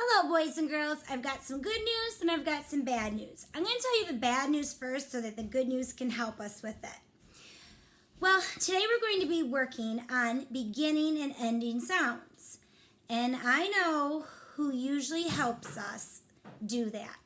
Hello, boys and girls. I've got some good news and I've got some bad news. I'm going to tell you the bad news first so that the good news can help us with it. Well, today we're going to be working on beginning and ending sounds. And I know who usually helps us do that.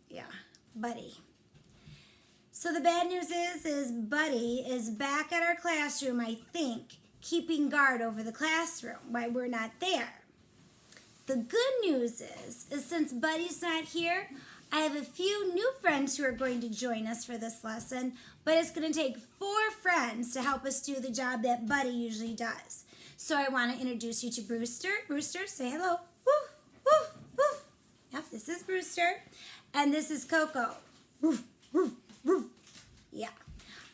Yeah, Buddy. So the bad news is Buddy is back at our classroom, I think, keeping guard over the classroom while we're not there. The good news is since Buddy's not here, I have a few new friends who are going to join us for this lesson, but it's going to take 4 friends to help us do the job that Buddy usually does. So I want to introduce you to Brewster. Brewster, say hello. Woof, woof, woof. Yep, this is Brewster, and this is Coco. Woof, woof, woof. Yeah.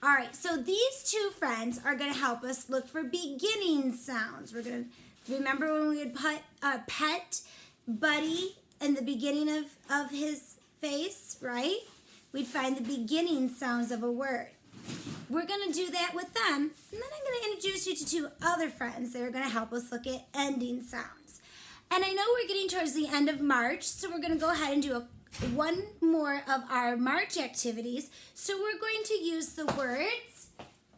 All right, so these 2 friends are going to help us look for beginning sounds. We're going to remember when we would pet Buddy in the beginning of his face, right? We'd find the beginning sounds of a word. We're going to do that with them, and then I'm going to introduce you to 2 other friends that are going to help us look at ending sounds. And I know we're getting towards the end of March, so we're going to go ahead and do one more of our March activities. So we're going to use the words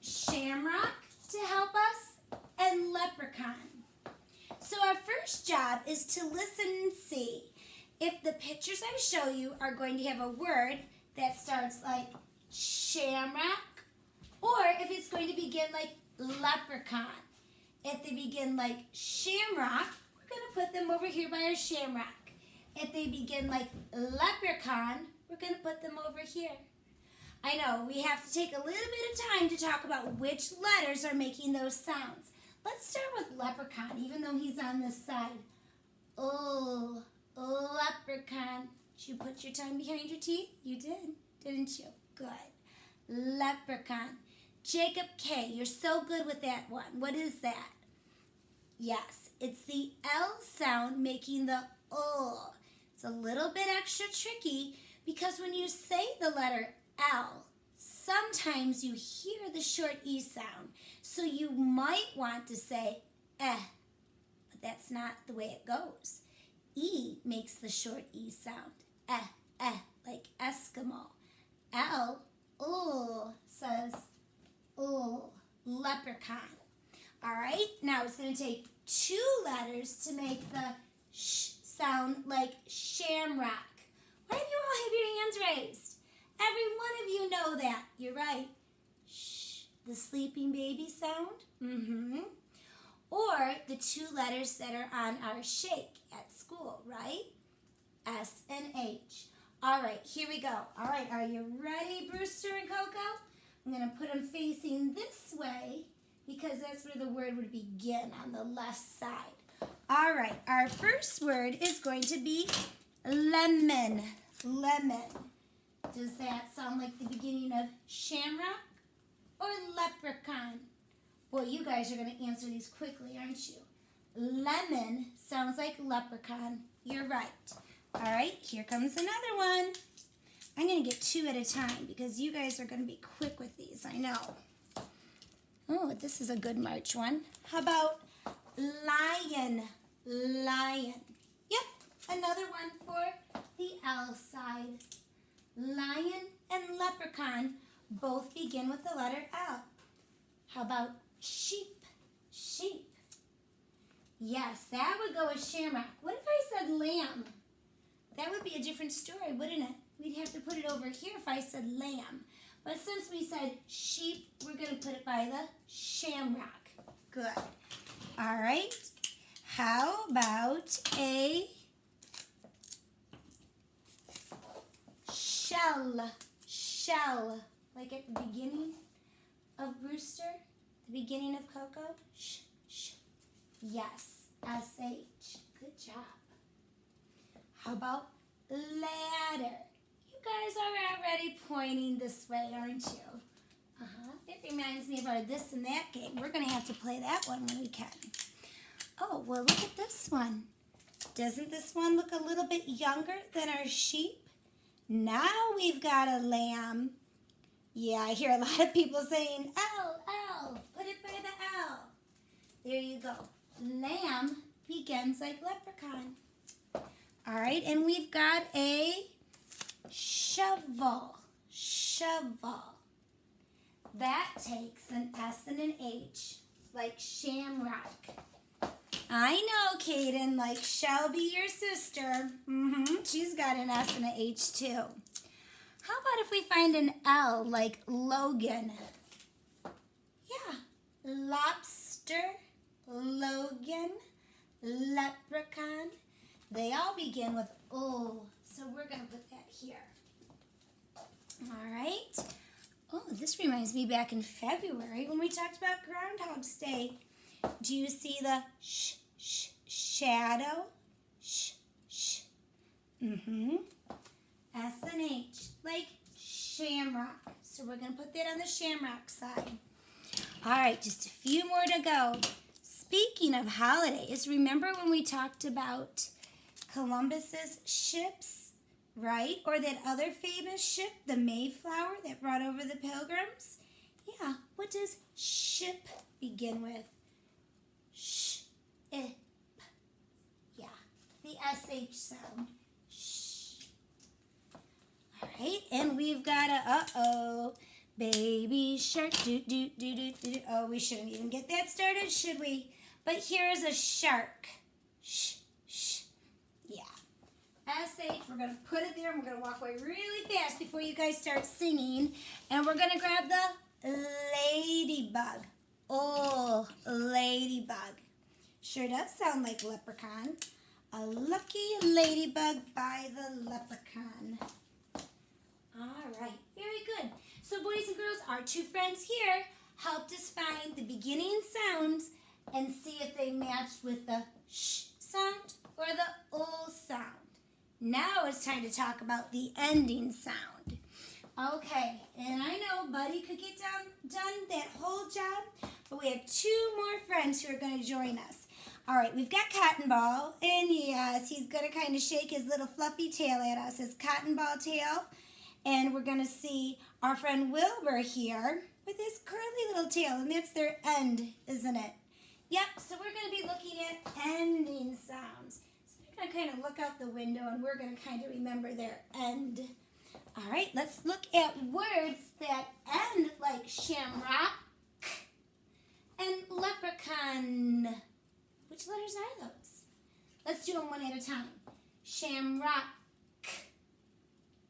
shamrock to help us and leprechaun. So our first job is to listen and see if the pictures I show you are going to have a word that starts like shamrock, or if it's going to begin like leprechaun. If they begin like shamrock, we're going to put them over here by our shamrock. If they begin like leprechaun, we're going to put them over here. I know, we have to take a little bit of time to talk about which letters are making those sounds. Let's start with leprechaun, even though he's on this side. Oh, leprechaun. Did you put your tongue behind your teeth? You did, didn't you? Good. Leprechaun. Jacob K., you're so good with that one. What is that? Yes, it's the L sound making the O. It's a little bit extra tricky because when you say the letter L, sometimes you hear the short E sound. So you might want to say eh, but that's not the way it goes. E makes the short E sound. Like Eskimo. L, says leprechaun. All right, now it's going to take 2 letters to make the sh sound like shamrock. Why do you all have your hands raised? Every one of you know that. You're right. Shh, the sleeping baby sound. Or the 2 letters that are on our shake at school, right? S and H. All right, here we go. All right, are you ready, Brewster and Coco? I'm going to put them facing this way because that's where the word would begin, on the left side. All right, our first word is going to be lemon. Lemon. Does that sound like the beginning of shamrock or leprechaun? Boy, you guys are going to answer these quickly, aren't you? Lemon sounds like leprechaun. You're right. All right, here comes another one. I'm going to get 2 at a time because you guys are going to be quick with these, I know. Oh, this is a good March one. How about lion? Lion. Yep, another one for the L side. Lion and leprechaun both begin with the letter L. How about sheep? Sheep. Yes, that would go with shamrock. What if I said lamb? That would be a different story, wouldn't it? We'd have to put it over here if I said lamb. But since we said sheep, we're going to put it by the shamrock. Good. All right. How about a shell? Shell. Like at the beginning of Brewster? The beginning of Coco? Sh, sh. Yes. S-H. Good job. How about ladder? You guys are already pointing this way, aren't you? It reminds me about this and that game. We're going to have to play that one when we can. Oh, well, look at this one. Doesn't this one look a little bit younger than our sheep? Now we've got a lamb. Yeah, I hear a lot of people saying, L, L, put it by the L. There you go. Lamb begins like leprechaun. All right, and we've got a shovel. Shovel. That takes an S and an H, like shamrock. I know, Kaden, like Shelby, your sister. She's got an S and an H too. How about if we find an L, like Logan? Yeah, lobster, Logan, leprechaun. They all begin with O, so we're going to put that here. All right. Oh, this reminds me back in February when we talked about Groundhog's Day. Do you see the shadow? S and H, like shamrock. So we're going to put that on the shamrock side. All right, just a few more to go. Speaking of holidays, remember when we talked about Columbus's ships, right? Or that other famous ship, the Mayflower, that brought over the Pilgrims? Yeah, what does ship begin with? Ship. Yeah, the SH sound. Shh. All right, and we've got a uh-oh. Baby shark, do. Oh, we shouldn't even get that started, should we? But here's a shark. Shh. Yeah. SH, we're going to put it there, and we're going to walk away really fast before you guys start singing. And we're going to grab the ladybug. Oh, ladybug. Sure does sound like leprechaun. A lucky ladybug by the leprechaun. All right, very good. So boys and girls, our two friends here helped us find the beginning sounds and see if they matched with the sh sound or the o sound. Now it's time to talk about the ending sound. Okay, and I know Buddy could get done that whole job, but we have two more friends who are going to join us. All right, we've got Cotton Ball, and yes, he's going to kind of shake his little fluffy tail at us, his cotton ball tail. And we're going to see our friend Wilbur here with his curly little tail, and that's their end, isn't it? Yep, so we're going to be looking at ending sounds. So they're going to kind of look out the window, and we're going to kind of remember their end. All right, let's look at words that end like shamrock and leprechaun. Which letters are those? Let's do them one at a time. Shamrock.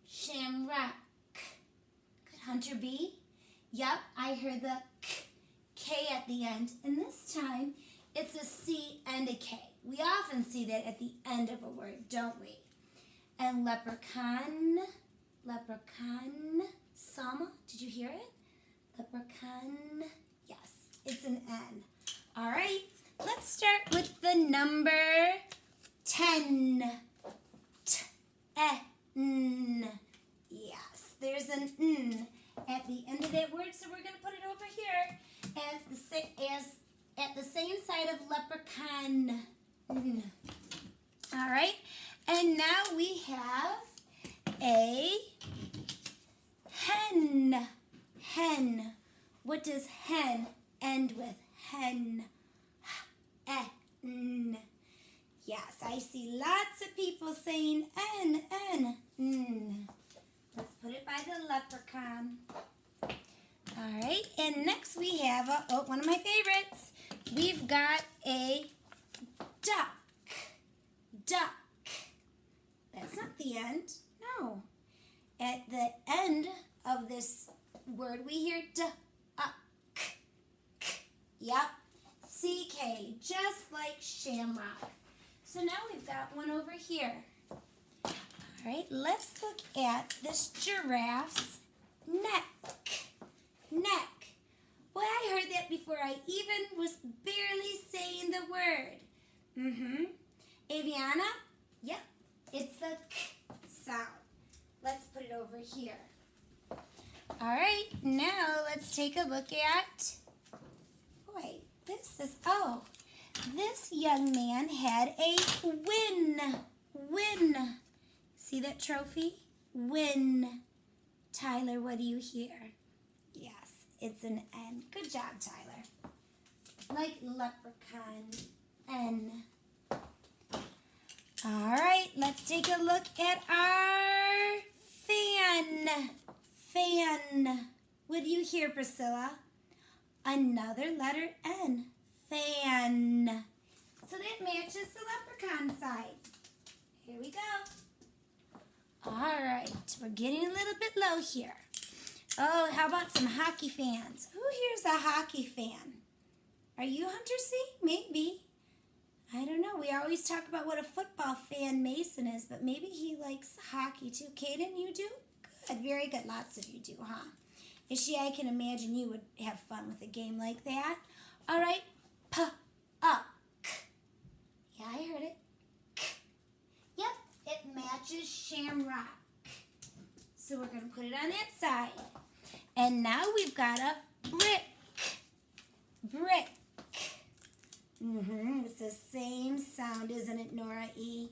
Shamrock. Good, Hunter B. Yep, I heard the K at the end. And this time, it's a C and a K. We often see that at the end of a word, don't we? And leprechaun. Leprechaun. Sama, did you hear it? Leprechaun. Yes, it's an N. All right, let's start with the number 10. T-N. Yes, there's an N at the end of that word, so we're going to put it over here at the same side of leprechaun. N. All right, and now we have a hen. Hen. What does hen end with? Hen. N. Yes, I see lots of people saying N, N, N. Let's put it by the leprechaun. All right, and next we have one of my favorites. We've got a duck. Duck. That's not the end. No. At the end of this word, we hear duck. Yep. CK, just like shamrock. So now we've got one over here. All right, let's look at this giraffe's neck. Neck. Boy, I heard that before I even was barely saying the word. Aviana? Yep, it's the K sound. Let's put it over here. All right, now let's take a look at, boy, this young man had a win. Win. See that trophy? Win. Tyler, what do you hear? Yes, it's an N. Good job, Tyler. Like leprechaun. N. All right, let's take a look at our fan. Fan. What do you hear, Priscilla? Another letter N. Fan. So that matches the leprechaun side. Here we go. All right, we're getting a little bit low here. Oh, how about some hockey fans? Who here's a hockey fan? Are you Hunter C? Maybe. I don't know. We always talk about what a football fan Mason is, but maybe he likes hockey too. Kaden, you do? Good, very good. Lots of you do, huh? Ishii, I can imagine you would have fun with a game like that. All right, up. Yeah, I heard it. Yep, it matches shamrock. So we're going to put it on that side. And now we've got a brick. Brick. It's the same sound, isn't it, Nora E?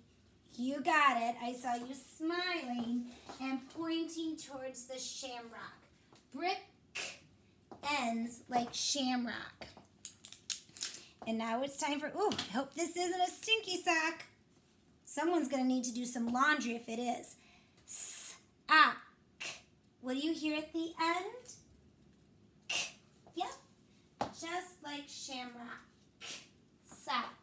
You got it. I saw you smiling and pointing towards the shamrock. Brick ends like shamrock. And now it's time for, ooh, I hope this isn't a stinky sock. Someone's going to need to do some laundry if it is. S-ack. What do you hear at the end? K. Yep, just like shamrock. Sock.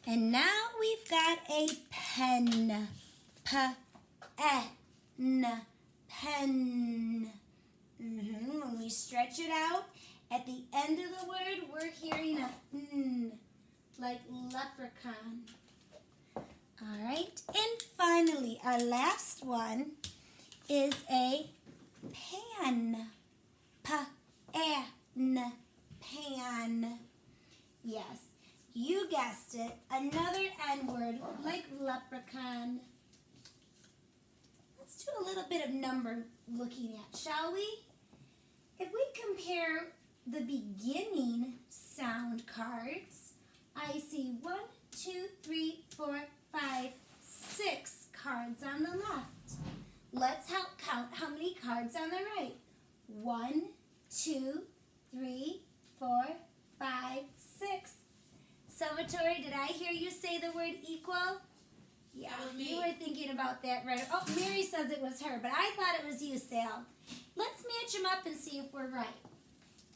And now we've got a pen. P-e-n. Pen. When we stretch it out, at the end of the word, we're hearing a n, like leprechaun. All right, and finally, our last one is a pan. P-a-n. Pan. Yes, you guessed it. Another N word, like leprechaun. Let's do a little bit of number looking at, shall we? If we compare the beginning sound cards, I see 1, 2, 3, 4, 5, 6 cards on the left. Let's help count how many cards on the right. 1, 2, 3, 4, 5, 6. Salvatore, did I hear you say the word equal? Yeah, you were thinking about that right. Oh, Mary says it was her, but I thought it was you, Sal. Let's match them up and see if we're right.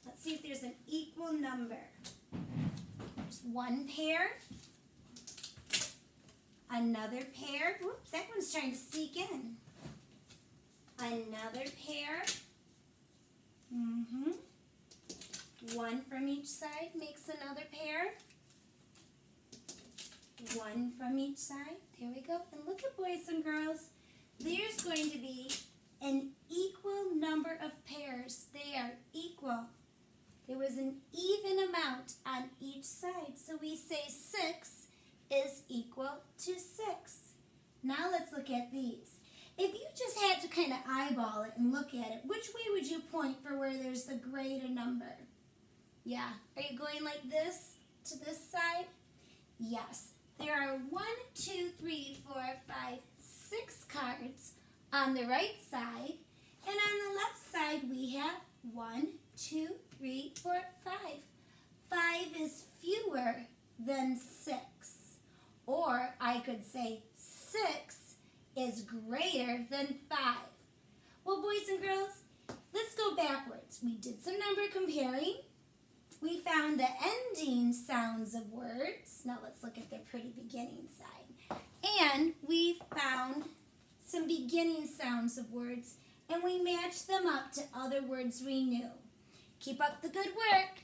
Let's see if there's an equal number. There's one pair. Another pair. Whoops, that one's trying to sneak in. Another pair. One from each side makes another pair. One from each side. There we go. And look at boys and girls. There's going to be an equal number of pairs. They are equal. There was an even amount on each side. So we say 6 is equal to 6. Now let's look at these. If you just had to kind of eyeball it and look at it, which way would you point for where there's the greater number? Yeah. Are you going like this to this side? Yes. There are 1, 2, 3, 4, 5, 6 cards on the right side. And on the left side, we have 1, 2, 3, 4, 5. 5 is fewer than 6. Or I could say 6 is greater than 5. Well, boys and girls, let's go backwards. We did some number comparing. We found the ending sounds of words. Now let's look at their pretty beginning side. And we found some beginning sounds of words, and we matched them up to other words we knew. Keep up the good work.